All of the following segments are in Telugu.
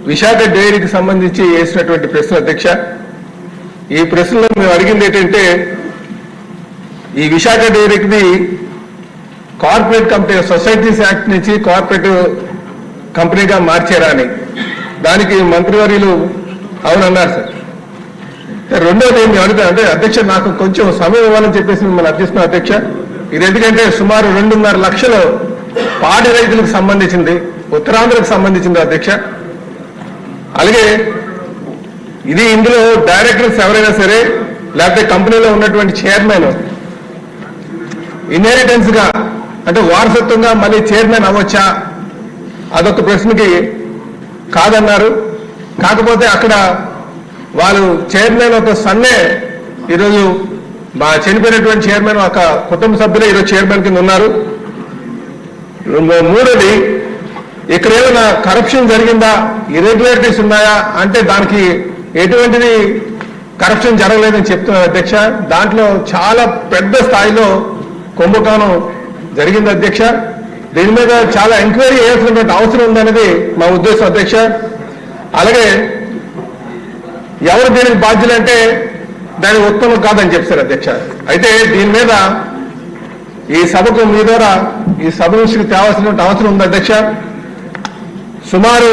విశాఖ డైరీకి సంబంధించి వేసినటువంటి ప్రశ్న అధ్యక్ష. ఈ ప్రశ్నలో మేము అడిగింది ఏంటంటే, ఈ విశాఖ డైరీకి కార్పొరేట్ కంపెనీ సొసైటీస్ యాక్ట్ నుంచి కార్పొరేట్ కంపెనీగా మార్చారా అని. దానికి మంత్రివర్యులు అవునన్నారు సార్. రెండోది మేము అడుగుతాం అంటే అధ్యక్ష, నాకు కొంచెం సమయం ఇవ్వాలని చెప్పేసి మిమ్మల్ని అర్థిస్తున్నాం అధ్యక్ష. ఇది ఎందుకంటే సుమారు 2.5 లక్షలు పాడి రైతులకు సంబంధించింది, ఉత్తరాంధ్రకు సంబంధించింది అధ్యక్ష. అలాగే ఇది ఇందులో డైరెక్టర్స్ ఎవరైనా సరే లేకపోతే కంపెనీలో ఉన్నటువంటి చైర్మన్ ఇన్హెరిటెన్స్ గా అంటే వారసత్వంగా మళ్ళీ చైర్మన్ అవ్వచ్చా, అదొక ప్రశ్నకి కాదన్నారు. కాకపోతే అక్కడ వాళ్ళు చైర్మన్ ఒక సన్నే ఈరోజు మా చనిపోయినటువంటి చైర్మన్ ఒక కుటుంబ సభ్యులే ఈరోజు చైర్మన్ కింద ఉన్నారు. మూడోది, ఇక్కడ ఏమైనా కరప్షన్ జరిగిందా, ఇర్రెగ్యులారిటీస్ ఉన్నాయా అంటే దానికి ఎటువంటిది కరప్షన్ జరగలేదని చెప్తున్నారు అధ్యక్ష. దాంట్లో చాలా పెద్ద స్థాయిలో కుంభకోణం జరిగింది అధ్యక్ష. దీని మీద చాలా ఎంక్వైరీ చేయాల్సినటువంటి అవసరం ఉందనేది మా ఉద్దేశం అధ్యక్ష. అలాగే ఎవరు దీనికి బాధ్యులంటే దాని ఉత్తమం కాదని చెప్తారు అధ్యక్ష. అయితే దీని మీద ఈ సభకు మీ ద్వారా ఈ సభ నుంచి తేవాల్సినటువంటి అవసరం ఉంది అధ్యక్ష. సుమారు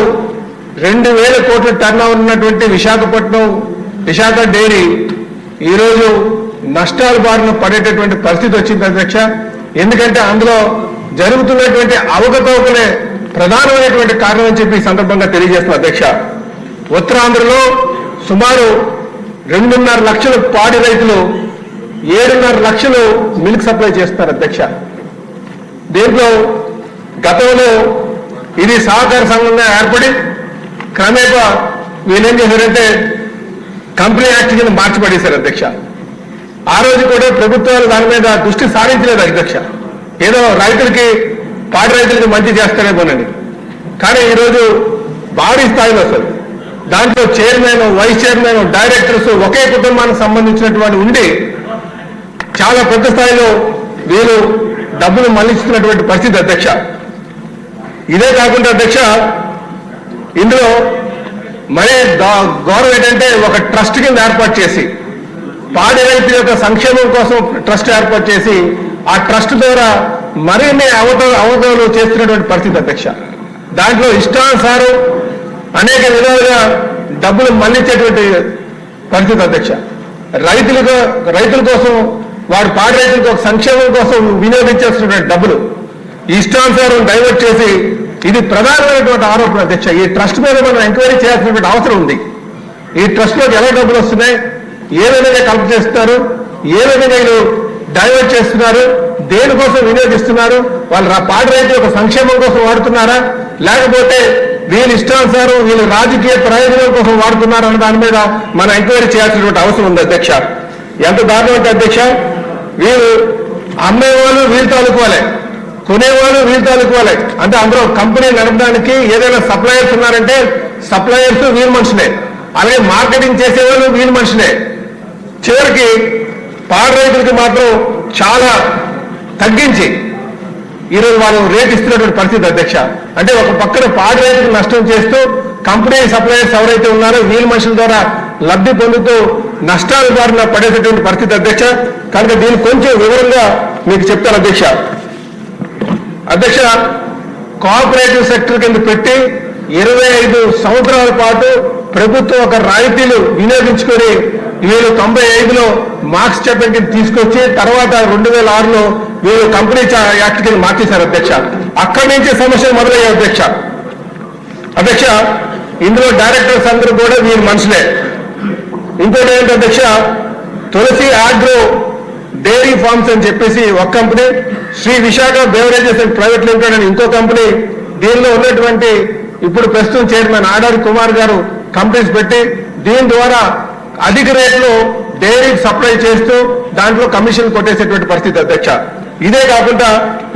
2,000 కోట్ల టర్నోవర్ ఉన్నటువంటి విశాఖ డైరీ ఈరోజు నష్టాల బారిన పడేటటువంటి పరిస్థితి వచ్చింది అధ్యక్ష. ఎందుకంటే అందులో జరుగుతున్నటువంటి అవకతవకలే ప్రధానమైనటువంటి కారణం అని చెప్పి ఈ సందర్భంగా తెలియజేస్తున్న అధ్యక్ష. ఉత్తరాంధ్రలో సుమారు 2.5 లక్షల పాడి రైతులు 7.5 లక్షలు మిల్క్ సప్లై చేస్తున్నారు అధ్యక్ష. దీంట్లో గతంలో ఇది సహకార సంఘంగా ఏర్పడి క్రమేపా వీళ్ళేం చేశారంటే కంపెనీ యాక్ట్ కింద మార్చిపడేశారు అధ్యక్ష. ఆ రోజు కూడా ప్రభుత్వాలు దాని మీద దృష్టి సారించలేదు అధ్యక్ష. ఏదో రైతులకి పాడి రైతులకి మంచి చేస్తారేమోనండి. కానీ ఈరోజు భారీ స్థాయిలో అసలు దాంట్లో చైర్మన్, వైస్ చైర్మన్, డైరెక్టర్స్ ఒకే కుటుంబానికి సంబంధించినటువంటి ఉండి చాలా పెద్ద స్థాయిలో వీళ్ళు డబ్బులు మళ్లిస్తున్నటువంటి పరిస్థితి అధ్యక్ష. ఇదే కాకుండా అధ్యక్ష, ఇందులో మరీ గౌరవం ఏంటంటే ఒక ట్రస్ట్ కింద ఏర్పాటు చేసి పాడి రైతుల యొక్క సంక్షేమం కోసం ట్రస్ట్ ఏర్పాటు చేసి ఆ ట్రస్ట్ ద్వారా మరిన్ని అవకతవకలు చేస్తున్నటువంటి పరిస్థితి అధ్యక్ష. దాంట్లో ఇష్టానుసారం అనేక విధాలుగా డబ్బులు మళ్లించేటువంటి పరిస్థితి అధ్యక్ష. రైతుల కోసం వాడు పాడి రైతులకు ఒక సంక్షేమం కోసం వినియోగించాల్సినటువంటి డబ్బులు ఇష్టానుసారం డైవర్ట్ చేసి ఇది ప్రధానమైనటువంటి ఆరోపణ అధ్యక్ష. ఈ ట్రస్ట్ మీద మనం ఎంక్వైరీ చేయాల్సినటువంటి అవసరం ఉంది. ఈ ట్రస్ట్లోకి ఎలా డబ్బులు వస్తున్నాయి, ఏ విధంగా కలెక్ట్ చేస్తున్నారు, ఏ విధంగా వీళ్ళు డైవర్ట్ చేస్తున్నారు, దేనికోసం వినియోగిస్తున్నారు, వాళ్ళు పాడి రైతుల యొక్క సంక్షేమం కోసం వాడుతున్నారా లేకపోతే వీళ్ళు ఇష్టానుసారం వీళ్ళు రాజకీయ ప్రయోజనాల కోసం వాడుతున్నారు అన్న దాని మీద మనం ఎంక్వైరీ చేయాల్సినటువంటి అవసరం ఉంది అధ్యక్ష. ఎంత దారుణం అంటే అధ్యక్ష, వీళ్ళు అమ్మేవాళ్ళు వీళ్ళు తాలూకోవాలి, కొనేవాళ్ళు వీళ్ళు తాలూకోవాలి. అంటే అందరూ కంపెనీ నడపడానికి ఏదైనా సప్లయర్స్ ఉన్నారంటే సప్లయర్స్ వీళ్ళ మనుషులే, అలాగే మార్కెటింగ్ చేసేవాళ్ళు వీళ్ళ మనుషులే. చివరికి పాడి రైతులకి మాత్రం చాలా తగ్గించి ఈరోజు వాళ్ళు రేట్ ఇస్తున్నటువంటి పరిస్థితి అధ్యక్ష. అంటే ఒక పక్కన పాడి రైతులకు నష్టం చేస్తూ కంపెనీ సప్లయర్స్ ఎవరైతే ఉన్నారో వీళ్ళ మనుషుల ద్వారా లబ్ధి పొందుతూ నష్టాల బారిన పడేటటువంటి పరిస్థితి అధ్యక్ష. కనుక దీన్ని కొంచెం వివరంగా మీకు చెప్తాను అధ్యక్ష. అధ్యక్ష, కోఆపరేటివ్ సెక్టర్ కింద పెట్టి 25 సంవత్సరాల పాటు ప్రభుత్వం ఒక రాయితీలు వినియోగించుకొని వీళ్ళు 95లో మార్క్స్ చెప్పండి తీసుకొచ్చి తర్వాత 2006లో వీళ్ళు కంపెనీ యాక్ట్ కింద మార్చేశారు అధ్యక్ష. అక్కడి నుంచి సమస్యలు మొదలయ్యాయి అధ్యక్ష. ఇందులో డైరెక్టర్స్ అందరూ కూడా వీళ్ళ మనుషులే. ఇంకోటి ఏంటంటే అధ్యక్ష, తులసి ఆగ్రో డైరీ ఫార్మ్స్ అని చెప్పేసి ఒక company, Shri Visakha beverages and private limited అని ఇంకో కంపెనీ, దీనిలో ఉన్నటువంటి ఇప్పుడు ప్రస్తుతం చైర్మన్ ఆడారి కుమార్ గారు కంపెనీస్ పెట్టి దీని ద్వారా అధిక రేట్లు డైరీకి సప్లై చేస్తూ దాంట్లో కమిషన్ కొట్టేసేటువంటి పరిస్థితి అధ్యక్ష. ఇదే కాకుండా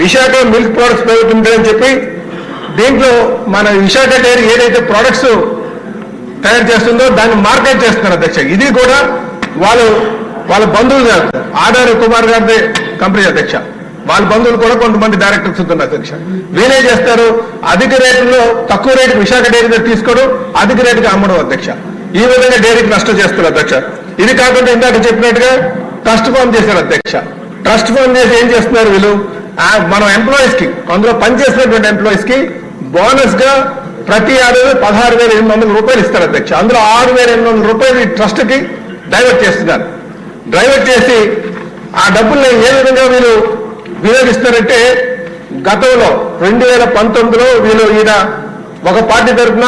Visakha milk products private limited అని చెప్పి దీంట్లో మన విశాఖ డైరీ ఏదైతే ప్రొడక్ట్స్ తయారు చేస్తుందో దాన్ని మార్కెట్ చేస్తున్నారు అధ్యక్ష. ఇది కూడా వాళ్ళ బంధువులు ఆడారి కుమార్ గారి కంపెనీ అధ్యక్ష. వాళ్ళ బంధువులు కూడా కొంతమంది డైరెక్టర్స్ ఉన్నారు అధ్యక్ష. వీళ్ళే చేస్తారు, అధిక రేటులో తక్కువ రేటుకి విశాఖ డైరీ తీసుకోవడం, అధిక రేటుకి అమ్మడం అధ్యక్ష. ఈ విధంగా డైరీకి నష్టం చేస్తున్నారు అధ్యక్ష. ఇది కాకుండా ఇందాక చెప్పినట్టుగా ట్రస్ట్ ఫామ్ చేశారు అధ్యక్ష. ట్రస్ట్ ఫామ్ చేసి ఏం చేస్తున్నారు వీళ్ళు, మనం ఎంప్లాయీస్ కి, అందులో పనిచేసినటువంటి ఎంప్లాయీస్ కి బోనస్ గా ప్రతి ఏడాది 16,800 రూపాయలు ఇస్తారు అధ్యక్ష. అందులో 6,800 రూపాయలు ఈ ట్రస్ట్ కి డైవర్ట్ చేస్తున్నారు. డైవర్ట్ చేసి ఆ డబ్బుల్ని ఏ విధంగా వీళ్ళు వినియోగిస్తారంటే, గతంలో 2019లో వీళ్ళు ఈయన ఒక పార్టీ తరఫున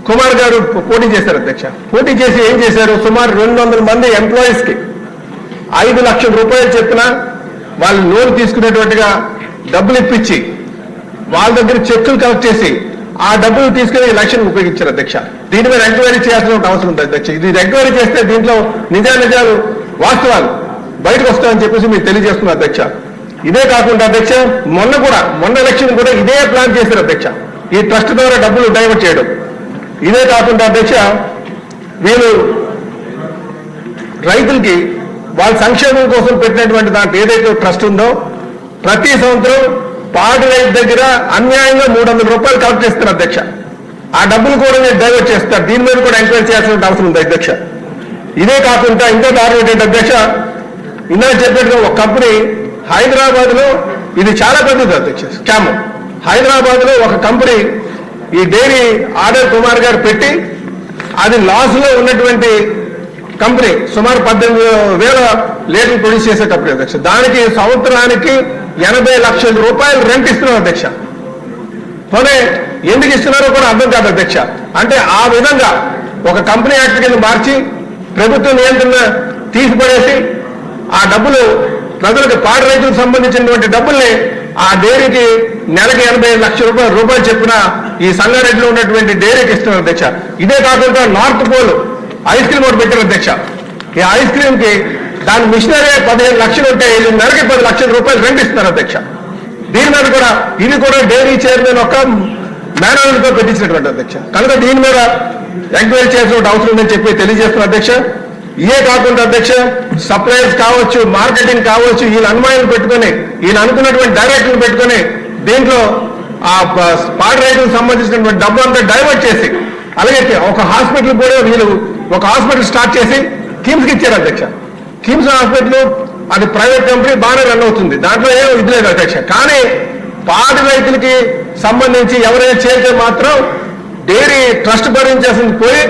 కుమార్ గారు పోటీ చేశారు అధ్యక్ష. పోటీ చేసి ఏం చేశారు, సుమారు 200 మంది ఎంప్లాయీస్ కి 5 లక్షల రూపాయలు చెప్పిన వాళ్ళు లోన్ తీసుకునేటువంటిగా డబ్బులు ఇప్పించి వాళ్ళ దగ్గర చెక్కులు కలెక్ట్ చేసి ఆ డబ్బులు తీసుకుని ఎలక్షన్ ఉపయోగించారు అధ్యక్ష. దీని మీద ఎంక్వైరీ చేయాల్సిన అవసరం ఉంది అధ్యక్ష. ఇది ఎంక్వైరీ చేస్తే దీంట్లో నిజాలు వాస్తవాలు బయటకు వస్తాయని చెప్పేసి మీకు తెలియజేస్తున్నారు అధ్యక్ష. ఇదే కాకుండా అధ్యక్ష, మొన్న ఎలక్షన్ కూడా ఇదే ప్లాన్ చేశారు అధ్యక్ష, ఈ ట్రస్ట్ ద్వారా డబ్బులు డైవర్ట్ చేయడం. ఇదే కాకుండా అధ్యక్ష, వీళ్ళు రైతులకి వాళ్ళ సంక్షేమం కోసం పెట్టినటువంటి దాంట్లో ఏదైతే ట్రస్ట్ ఉందో, ప్రతి సంవత్సరం పాడి రైతు దగ్గర అన్యాయంగా 300 రూపాయలు కలెక్ట్ చేస్తారు అధ్యక్ష. ఆ డబ్బులు కూడా మీరు డైవర్ట్ చేస్తారు. దీని మీద కూడా ఎంక్వైరీ చేయాల్సిన అవసరం ఉంది అధ్యక్ష. ఇదే కాకుండా ఇంకో దారుణం ఏంటంటే అధ్యక్ష, ఇందాక చెప్పినట్టుగా ఒక కంపెనీ హైదరాబాద్ లో, ఇది చాలా పెద్దది అధ్యక్ష స్కామ్. హైదరాబాద్ లో ఒక కంపెనీ ఈ డైరీ ఆర్డర్ కుమార్ గారు పెట్టి అది లాస్ లో ఉన్నటువంటి కంపెనీ, సుమారు 18,000 లీటర్లు ప్రొడ్యూస్ చేసే కంపెనీ అధ్యక్ష. దానికి సంవత్సరానికి 80 లక్షల రూపాయలు రెంట్ ఇస్తున్నారు అధ్యక్ష. పోనీ ఎందుకు ఇస్తున్నారో కూడా అర్థం కాదు అధ్యక్ష. అంటే ఆ విధంగా ఒక కంపెనీ యాక్ట్ కింద మార్చి ప్రభుత్వ నియంత్రణ తీసిపడేసి ఆ డబ్బులు ప్రజలకు, పాడి రైతులకు సంబంధించినటువంటి డబ్బుల్ని ఆ డైరీకి నెలకి 80 లక్షల రూపాయలు చెప్పిన ఈ సంగారెడ్డిలో ఉన్నటువంటి డైరీకి ఇస్తున్నారు అధ్యక్ష. ఇదే కాకుండా నార్త్ పోల్ ఐస్ క్రీమ్ ఒకటి పెట్టారు అధ్యక్ష. ఈ ఐస్ క్రీమ్ కి దాని మిషనరీ 15 లక్షలు ఉంటే నెలకి 10 లక్షల రూపాయలు రెంట్ ఇస్తున్నారు అధ్యక్ష. దీని మీద కూడా ఇది కూడా డైరీ చైర్మన్ ఒక మేనర్తో పెట్టించినటువంటి అధ్యక్ష. కనుక దీని మీద ఎంక్వైరీ చేసిన అవసరం ఉందని చెప్పి తెలియజేస్తున్నారు అధ్యక్ష. ఇదే కాకుండా అధ్యక్ష, సప్లైర్స్ కావచ్చు, మార్కెటింగ్ కావచ్చు, వీళ్ళ అనుమానాలు పెట్టుకుని, వీళ్ళు అనుకున్నటువంటి డైరెక్టర్లు పెట్టుకుని దీంట్లో ఆ పాడి రైతులకు సంబంధించినటువంటి డబ్బు అంతా డైవర్ట్ చేసి, అలాగే ఒక హాస్పిటల్ కూడా వీళ్ళు ఒక హాస్పిటల్ స్టార్ట్ చేసి కిమ్స్కి ఇచ్చారు అధ్యక్ష. కిమ్స్ హాస్పిటల్ అది ప్రైవేట్ కంపెనీ, బాగానే రన్ అవుతుంది, దాంట్లో ఏం ఇది లేదు అధ్యక్ష. కానీ పాడి రైతులకి సంబంధించి ఎవరైనా చేస్తే మాత్రం డైరీ ట్రస్ట్ భరించాల్సింది పోయి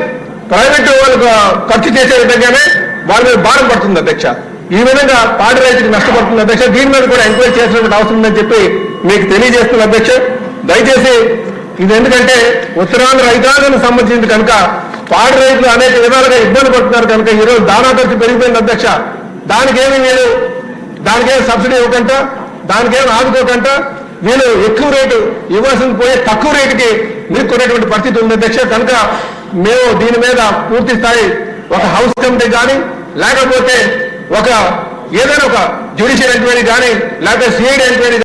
ప్రైవేట్ వాళ్ళకు ఖర్చు చేసే విధంగానే వాళ్ళ మీద భారం పడుతుంది అధ్యక్ష. ఈ విధంగా పాడి రైతుకి నష్టపడుతుంది అధ్యక్ష. దీని మీద కూడా ఎంక్వైరీ చేసినటువంటి అవసరం ఉందని చెప్పి మీకు తెలియజేస్తున్న అధ్యక్ష. దయచేసి ఇది ఎందుకంటే ఉత్తరాంధ్ర రైతాంగానికి సంబంధించింది కనుక పాడి రైతులు అనేక విధాలుగా ఇబ్బంది పడుతున్నారు కనుక ఈరోజు దానా ఖర్చు పెరిగిపోయింది అధ్యక్ష. దానికేమి సబ్సిడీ ఇవ్వకుండా, దానికేమి ఆదుకోకుండా వీళ్ళు ఎక్కువ రేటు ఇవ్వాల్సింది పోయి తక్కువ రేటుకి మీరు కొనేటువంటి పరిస్థితి ఉంది అధ్యక్ష. కనుక మేము దీని మీద పూర్తి స్థాయి ఒక హౌస్ కమిటీ కానీ, లేకపోతే ఏదైనా ఒక జ్యుడిషియల్ ఎంక్వైరీ కానీ, లేకపోతే సిఐడి ఎంక్వైరీ